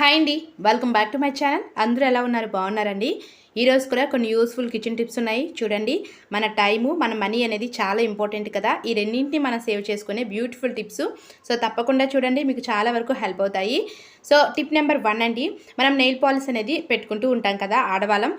Hi అండి, welcome back to my channel. అందరూ ఎలా ఉన్నారు? బాగున్నారండి. ఈరోజు కూడా కొన్ని యూస్ఫుల్ కిచెన్ టిప్స్ ఉన్నాయి చూడండి. మన టైము, మన మనీ అనేది చాలా ఇంపార్టెంట్ కదా. ఈ రెండింటిని మనం సేవ్ చేసుకునే బ్యూటిఫుల్ టిప్స్. సో తప్పకుండా చూడండి, మీకు చాలా వరకు హెల్ప్ అవుతాయి. సో టిప్ నెంబర్ 1 అండి, మనం నెయిల్ పాలిష్ అనేది పెట్టుకుంటూ ఉంటాం కదా ఆడవాళ్ళం.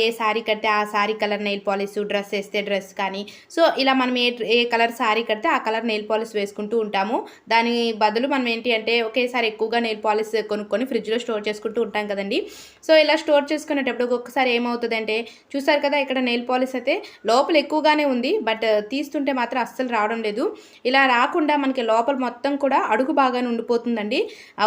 ఏ శారీ కడితే ఆ sari colour nail polish, dress వేస్తే డ్రెస్ కానీ, సో ఇలా మనం ఏ కలర్ శారీ కడితే ఆ కలర్ నెయిల్ పాలిష్ వేసుకుంటూ ఉంటాము. దాని బదులు మనం ఏంటి అంటే ఒకేసారి ఎక్కువగా నెయిల్ పాలిష్ కొనుక్కొని ఫ్రిడ్జ్లో స్టోర్ చేసుకుంటూ ఉంటాం కదండి. సో ఇలా స్టోర్ చేసుకునేటప్పుడు ఒక్కొక్కసారి ఏమవుతుందంటే, చూసారు కదా ఇక్కడ నెయిల్ పాలిష్ అయితే లోపల ఎక్కువగానే ఉంది, బట్ తీస్తుంటే మాత్రం అస్సలు రావడం లేదు. ఇలా రాకుండా మనకి లోపల మొత్తం కూడా అడుగు బాగానే ఉండిపోతుందండి.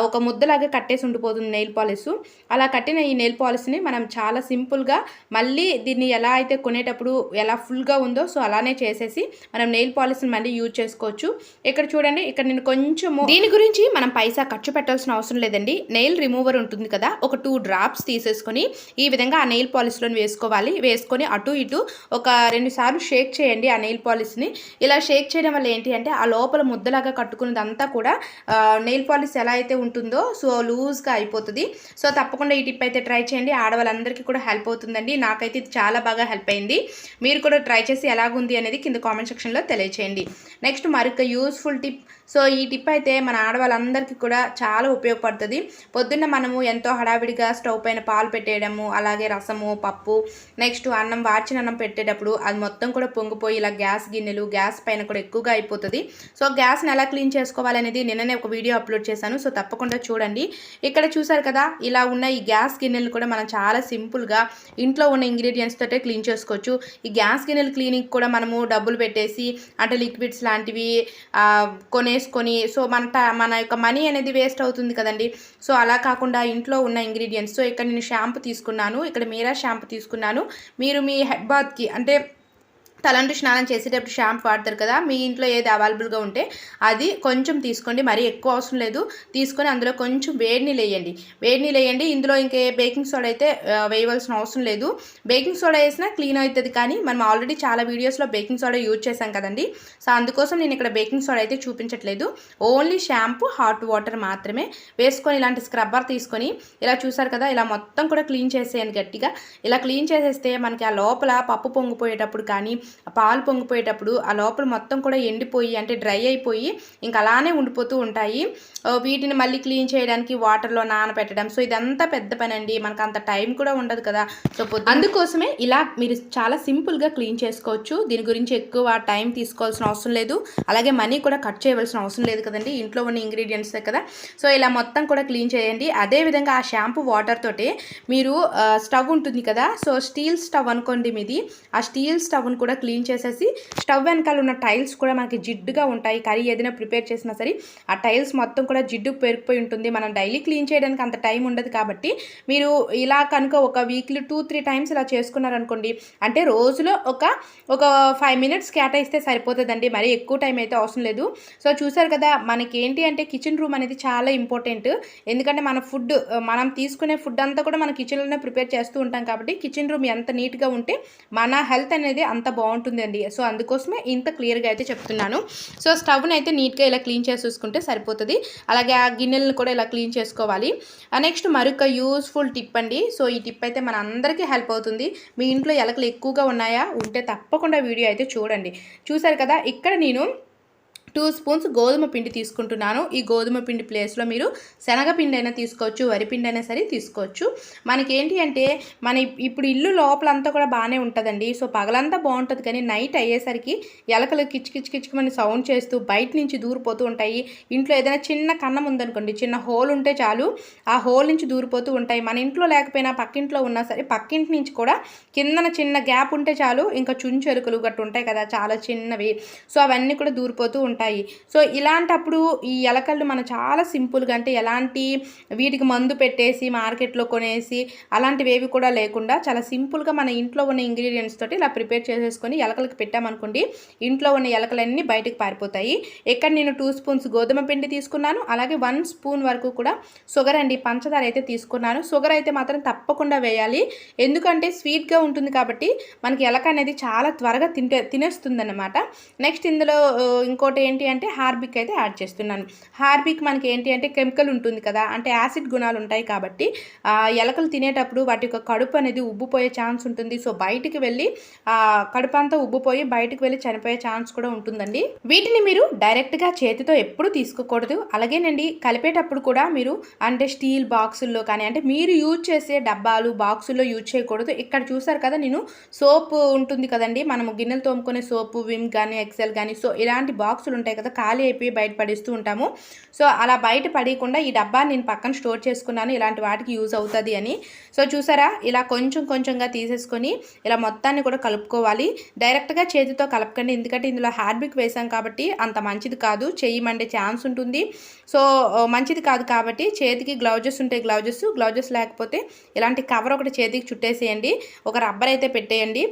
ఒక ముద్దలాగా కట్టేసి ఉండిపోతుంది నెయిల్ పాలిష్. అలా కట్టిన ఈ నెయిల్ పాలిష్ని మనం చాలా సింపుల్గా మళ్ళీ దీన్ని ఎలా అయితే కొనేటప్పుడు ఎలా ఫుల్గా ఉందో సో అలానే చేసేసి మనం నెయిల్ పాలిష్ని మళ్ళీ యూజ్ చేసుకోవచ్చు. ఇక్కడ చూడండి, ఇక్కడ నేను కొంచెము దీని గురించి మనం పైసా ఖర్చు పెట్టాల్సిన అవసరం లేదండి. నెయిల్ రిమూవర్ ఉంటుంది కదా, ఒక 2 డ్రాప్స్ తీసేసుకొని ఈ విధంగా ఆ నెయిల్ పాలిష్లోని వేసుకోవాలి. వేసుకొని అటు ఇటు ఒక 2 సార్లు షేక్ చేయండి ఆ నెయిల్ పాలిష్ని. ఇలా షేక్ చేయడం వల్ల ఏంటి అంటే ఆ లోపల ముద్దలాగా కట్టుకున్నదంతా కూడా నెయిల్ పాలిష్ ఎలా అయితే ఉంటుందో సో లూజ్గా అయిపోతుంది. సో తప్పకుండా ఈ టిప్ అయితే ట్రై చేయండి. ఆడవాళ్ళందరికీ కూడా హెల్ప్ అవుతుందండి. నాకైతే ఇది చాలా బాగా హెల్ప్ అయింది. మీరు కూడా ట్రై చేసి ఎలాగుంది అనేది కింద కామెంట్ సెక్షన్లో తెలియచేయండి. నెక్స్ట్ మరొక యూస్ఫుల్ టిప్. సో ఈ టిప్ అయితే మన ఆడవాళ్ళందరికీ కూడా చాలా ఉపయోగపడుతుంది. పొద్దున్న మనము ఎంతో హడావిడిగా స్టవ్ పైన పాలు పెట్టేయడము, అలాగే రసము, పప్పు, నెక్స్ట్ అన్నం, వార్చిన అన్నం పెట్టేటప్పుడు అది మొత్తం కూడా పొంగిపోయి ఇలా గ్యాస్ గిన్నెలు, గ్యాస్ పైన కూడా ఎక్కువగా అయిపోతుంది. సో గ్యాస్ని ఎలా క్లీన్ చేసుకోవాలనేది నిన్ననే ఒక వీడియో అప్లోడ్ చేశాను. సో తప్పకుండా చూడండి. ఇక్కడ చూసారు కదా, ఇలా ఉన్న ఈ గ్యాస్ గిన్నెలు కూడా మనం చాలా సింపుల్గా ఇంట్లో ఉన్న ఇంగ్రీడియంట్స్ తోటే క్లీన్ చేసుకోవచ్చు. ఈ గ్యాస్ గిన్నెల క్లీనింగ్ కూడా మనము డబ్బులు పెట్టేసి అంటే లిక్విడ్స్ లాంటివి కొనేసుకొని సో మన యొక్క మనీ అనేది వేస్ట్ అవుతుంది కదండి. సో అలా కాకుండా ఇంట్లో ఉన్న ఇంగ్రీడియంట్స్. సో ఇక్కడ నేను షాంపూ తీసుకున్నాను, ఇక్కడ మీరా షాంపూ తీసుకున్నాను. మీరు మీ హెడ్ బాత్కి అంటే తలంటు స్నానం చేసేటప్పుడు షాంపూ వాడతారు కదా, మీ ఇంట్లో ఏది అవైలబుల్గా ఉంటే అది కొంచెం తీసుకోండి. మరీ ఎక్కువ అవసరం లేదు. తీసుకొని అందులో కొంచెం వేడి నీళ్ళు వేయండి. ఇందులో ఇంకే బేకింగ్ సోడా అయితే వేయవలసిన అవసరం లేదు. బేకింగ్ సోడా వేసినా క్లీన్ అవుతుంది, కానీ మనం ఆల్రెడీ చాలా వీడియోస్లో బేకింగ్ సోడా యూజ్ చేశాం కదండి. సో అందుకోసం నేను ఇక్కడ బేకింగ్ సోడా అయితే చూపించట్లేదు. ఓన్లీ షాంపూ, హాట్ వాటర్ మాత్రమే వేసుకొని ఇలాంటి స్క్రబ్బర్ తీసుకొని ఇలా చూసారు కదా, ఇలా మొత్తం కూడా క్లీన్ చేసేయండి గట్టిగా. ఇలా క్లీన్ చేసేస్తే మనకి ఆ లోపల పప్పు పొంగిపోయేటప్పుడు కానీ పాలు పొంగిపోయేటప్పుడు ఆ లోపల మొత్తం కూడా ఎండిపోయి అంటే డ్రై అయిపోయి ఇంకా అలానే ఉండిపోతూ ఉంటాయి. వీటిని మళ్ళీ క్లీన్ చేయడానికి వాటర్లో నానబెట్టడం. సో ఇదంతా పెద్ద పని అండి, మనకు అంత టైం కూడా ఉండదు కదా. సో అందుకోసమే ఇలా మీరు చాలా సింపుల్గా క్లీన్ చేసుకోవచ్చు. దీని గురించి ఎక్కువ టైం తీసుకోవాల్సిన అవసరం లేదు, అలాగే మనీ కూడా కట్ చేయవలసిన అవసరం లేదు కదండి, ఇంట్లో ఉన్న ఇంగ్రీడియంట్స్ కదా. సో ఇలా మొత్తం కూడా క్లీన్ చేయండి. అదేవిధంగా ఆ షాంపూ వాటర్ తోటే మీరు స్టవ్ ఉంటుంది కదా, సో స్టీల్ స్టవ్ అనుకోండి మీది, ఆ స్టీల్ స్టవ్ను కూడా క్లీన్ చేసేసి స్టవ్ వెనకాల ఉన్న టైల్స్ కూడా మనకి జిడ్డుగా ఉంటాయి. కర్రీ ఏదైనా ప్రిపేర్ చేసినా సరే ఆ టైల్స్ మొత్తం కూడా జిడ్డు పేరుకుపోయి ఉంటుంది. మనం డైలీ క్లీన్ చేయడానికి అంత టైం ఉండదు కాబట్టి మీరు ఇలా కనుక ఒక వీక్లీ 2-3 టైమ్స్ ఇలా చేసుకున్నారనుకోండి, అంటే రోజులో ఒక 5 మినిట్స్ కేటాయిస్తే సరిపోతుందండి. మరి ఎక్కువ టైం అయితే అవసరం లేదు. సో చూసారు కదా, మనకి ఏంటి అంటే కిచెన్ రూమ్ అనేది చాలా ఇంపార్టెంట్. ఎందుకంటే మనం తీసుకునే ఫుడ్ అంతా కూడా మన కిచెన్లోనే ప్రిపేర్ చేస్తూ ఉంటాం కాబట్టి కిచెన్ రూమ్ ఎంత నీట్గా ఉంటే మన హెల్త్ అనేది అంత బాగుంటుందండి. సో అందుకోసమే ఇంత క్లియర్గా అయితే చెప్తున్నాను. సో స్టవ్ని అయితే నీట్గా ఇలా క్లీన్ చేసేసుకుంటే సరిపోతుంది. అలాగే ఆ గిన్నెలను కూడా ఇలా క్లీన్ చేసుకోవాలి. నెక్స్ట్ మరొక యూస్ఫుల్ టిప్ అండి. సో ఈ టిప్ అయితే మన అందరికీ హెల్ప్ అవుతుంది. మీ ఇంట్లో ఎలకలు ఎక్కువగా ఉన్నాయా ఉంటే తప్పకుండా వీడియో అయితే చూడండి. చూసారు కదా, ఇక్కడ నేను 2 స్పూన్స్ గోధుమ పిండి తీసుకుంటున్నాను. ఈ గోధుమ పిండి ప్లేస్లో మీరు శనగపిండి అయినా తీసుకోవచ్చు, వరిపిండి అయినా సరే తీసుకోవచ్చు. మనకేంటి అంటే ఇప్పుడు ఇల్లు లోపలంతా కూడా బాగానే ఉంటుందండి. సో పగలంతా బాగుంటుంది, కానీ నైట్ అయ్యేసరికి ఎలకలు కిచ్కిమని సౌండ్ చేస్తూ బయట నుంచి దూరిపోతూ ఉంటాయి. ఇంట్లో ఏదైనా చిన్న కన్నం ఉందనుకోండి, చిన్న హోల్ ఉంటే చాలు, ఆ హోల్ నుంచి దూరిపోతూ ఉంటాయి. మన ఇంట్లో లేకపోయినా పక్కింట్లో ఉన్నా సరే పక్కింటి నుంచి కూడా కిందన చిన్న గ్యాప్ ఉంటే చాలు, ఇంకా చుంచెరుకలు గట్టు ఉంటాయి కదా చాలా చిన్నవి, సో అవన్నీ కూడా దూరిపోతూ ఉంటాయి. సో ఇలాంటప్పుడు ఈ ఎలకలు మనం చాలా సింపుల్గా అంటే ఎలాంటి వీటికి మందు పెట్టేసి మార్కెట్లో కొనేసి అలాంటివేవి కూడా లేకుండా చాలా సింపుల్గా మన ఇంట్లో ఉన్న ఇంగ్రీడియంట్స్ తోటి ఇలా ప్రిపేర్ చేసేసుకొని ఎలకలకి పెట్టామనుకోండి, ఇంట్లో ఉన్న ఎలకలన్నీ బయటకు పారిపోతాయి. ఇక్కడ నేను 2 స్పూన్స్ గోధుమ పిండి తీసుకున్నాను, అలాగే 1 స్పూన్ వరకు కూడా షుగర్ అండి, పంచదార అయితే తీసుకున్నాను. షుగర్ అయితే మాత్రం తప్పకుండా వేయాలి, ఎందుకంటే స్వీట్గా ఉంటుంది కాబట్టి మనకి ఎలక అనేది చాలా త్వరగా తినేస్తుంది అన్నమాట. నెక్స్ట్ ఇందులో ఇంకోటి ఏంటి అంటే హార్బిక్ అయితే యాడ్ చేస్తున్నాను. హార్బిక్ మనకి ఏంటి అంటే కెమికల్ ఉంటుంది కదా, అంటే యాసిడ్ గుణాలు ఉంటాయి కాబట్టి ఎలకలు తినేటప్పుడు వాటి యొక్క కడుపు అనేది ఉబ్బిపోయే ఛాన్స్ ఉంటుంది. సో బయటికి వెళ్ళి కడుపు అంతా ఉబ్బిపోయి బయటికి వెళ్ళి చనిపోయే ఛాన్స్ కూడా ఉంటుందండి. వీటిని మీరు డైరెక్ట్గా చేతితో ఎప్పుడు తీసుకోకూడదు. అలాగేనండి కలిపేటప్పుడు కూడా మీరు అంటే స్టీల్ బాక్సుల్లో కానీ అంటే మీరు యూజ్ చేసే డబ్బాలు బాక్సుల్లో యూజ్ చేయకూడదు. ఇక్కడ చూసారు కదా, నేను సోప్ ఉంటుంది కదండి, మనము గిన్నెలు తోముకునే సోపు విమ్ కానీ ఎక్సెల్ కానీ, సో ఇలాంటి బాక్సులు ఉంటాయి కదా, ఖాళీ అయిపోయి బయట పడేస్తూ ఉంటాము. సో అలా బయట పడేయకుండా ఈ డబ్బా నేను పక్కన స్టోర్ చేసుకున్నాను, ఇలాంటి వాటికి యూజ్ అవుతుంది అని. సో చూసారా, ఇలా కొంచెం కొంచెంగా తీసేసుకొని ఇలా మొత్తాన్ని కూడా కలుపుకోవాలి. డైరెక్ట్గా చేతితో కలపకండి, ఎందుకంటే ఇందులో హార్బిక్ వేసాం కాబట్టి అంత మంచిది కాదు, చెయ్యి మండే ఛాన్స్ ఉంటుంది. సో మంచిది కాదు కాబట్టి చేతికి గ్లౌజెస్ ఉంటాయి, గ్లౌజెస్ లేకపోతే ఇలాంటి కవర్ ఒకటి చేతికి చుట్టేసేయండి, ఒక రబ్బర్ అయితే పెట్టేయండి.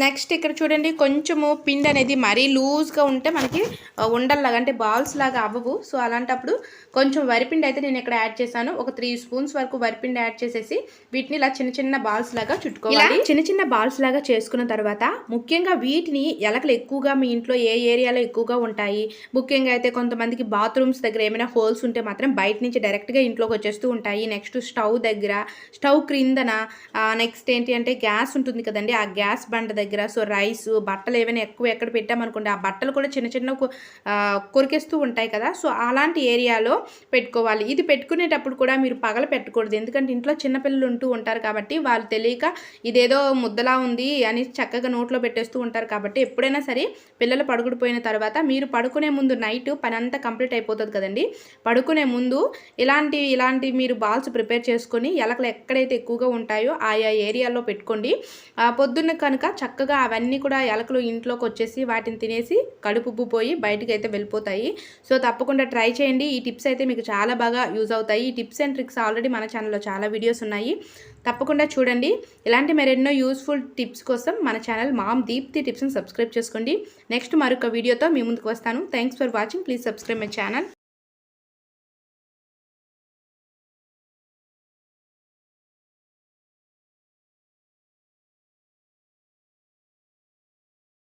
నెక్స్ట్ ఇక్కడ చూడండి, కొంచెము పిండి అనేది మరీ లూజ్గా ఉంటే మనకి ఉండల్లాగా అంటే బాల్స్ లాగా అవ్వవు. సో అలాంటప్పుడు కొంచెం వరిపిండి అయితే నేను ఇక్కడ యాడ్ చేశాను. ఒక 3 స్పూన్స్ వరకు వరిపిండి యాడ్ చేసేసి వీటిని ఇలా చిన్న చిన్న బాల్స్ లాగా చుట్టుకోవాలి. చిన్న చిన్న బాల్స్ లాగా చేసుకున్న తర్వాత ముఖ్యంగా వీటిని ఎలకలు ఎక్కువగా మీ ఇంట్లో ఏ ఏరియాలో ఎక్కువగా ఉంటాయి, ముఖ్యంగా అయితే కొంతమందికి బాత్రూమ్స్ దగ్గర ఏమైనా హోల్స్ ఉంటే మాత్రం బయట నుంచి డైరెక్ట్గా ఇంట్లోకి వచ్చేస్తూ ఉంటాయి. నెక్స్ట్ స్టవ్ దగ్గర, స్టవ్ క్రిందన, నెక్స్ట్ ఏంటి అంటే గ్యాస్ ఉంటుంది కదండి, ఆ గ్యాస్ బండ దగ్గర, సో రైస్ బట్టలు ఏమైనా ఎక్కువ ఎక్కడ పెట్టామనుకోండి ఆ బట్టలు కూడా చిన్న చిన్న కొరికేస్తూ ఉంటాయి కదా, సో అలాంటి ఏరియాలో పెట్టుకోవాలి. ఇది పెట్టుకునేటప్పుడు కూడా మీరు పగల పెట్టకూడదు, ఎందుకంటే ఇంట్లో చిన్నపిల్లలు ఉంటూ ఉంటారు కాబట్టి వాళ్ళు తెలియక ఇదేదో ముద్దలా ఉంది అని చక్కగా నోట్లో పెట్టేస్తూ ఉంటారు. కాబట్టి ఎప్పుడైనా సరే పిల్లలు పడుకుడిపోయిన తర్వాత మీరు పడుకునే ముందు నైట్ పని అంతా కంప్లీట్ అయిపోతుంది కదండి, పడుకునే ముందు ఇలాంటి మీరు బాల్స్ ప్రిపేర్ చేసుకొని ఎలకలు ఎక్కడైతే ఎక్కువగా ఉంటాయో ఆయా ఏరియాలో పెట్టుకోండి. పొద్దున్న కనుక చక్కగా అవన్నీ కూడా ఎలకలు ఇంట్లోకి వచ్చేసి వాటిని తినేసి కడుపు ఉబ్బిపోయి బయటికి అయితే వెళ్ళిపోతాయి. సో తప్పకుండా ట్రై చేయండి. ఈ టిప్స్ అయితే మీకు చాలా బాగా యూజ్ అవుతాయి. ఈ టిప్స్ అండ్ ట్రిక్స్ ఆల్రెడీ మన ఛానల్లో చాలా వీడియోస్ ఉన్నాయి, తప్పకుండా చూడండి. ఇలాంటి మరెన్నో యూస్ఫుల్ టిప్స్ కోసం మన ఛానల్ మామ్ దీప్తి టిప్స్ని సబ్స్క్రైబ్ చేసుకోండి. నెక్స్ట్ మరొక వీడియోతో మీ ముందుకు వస్తాను. Thanks for watching. Please subscribe my channel.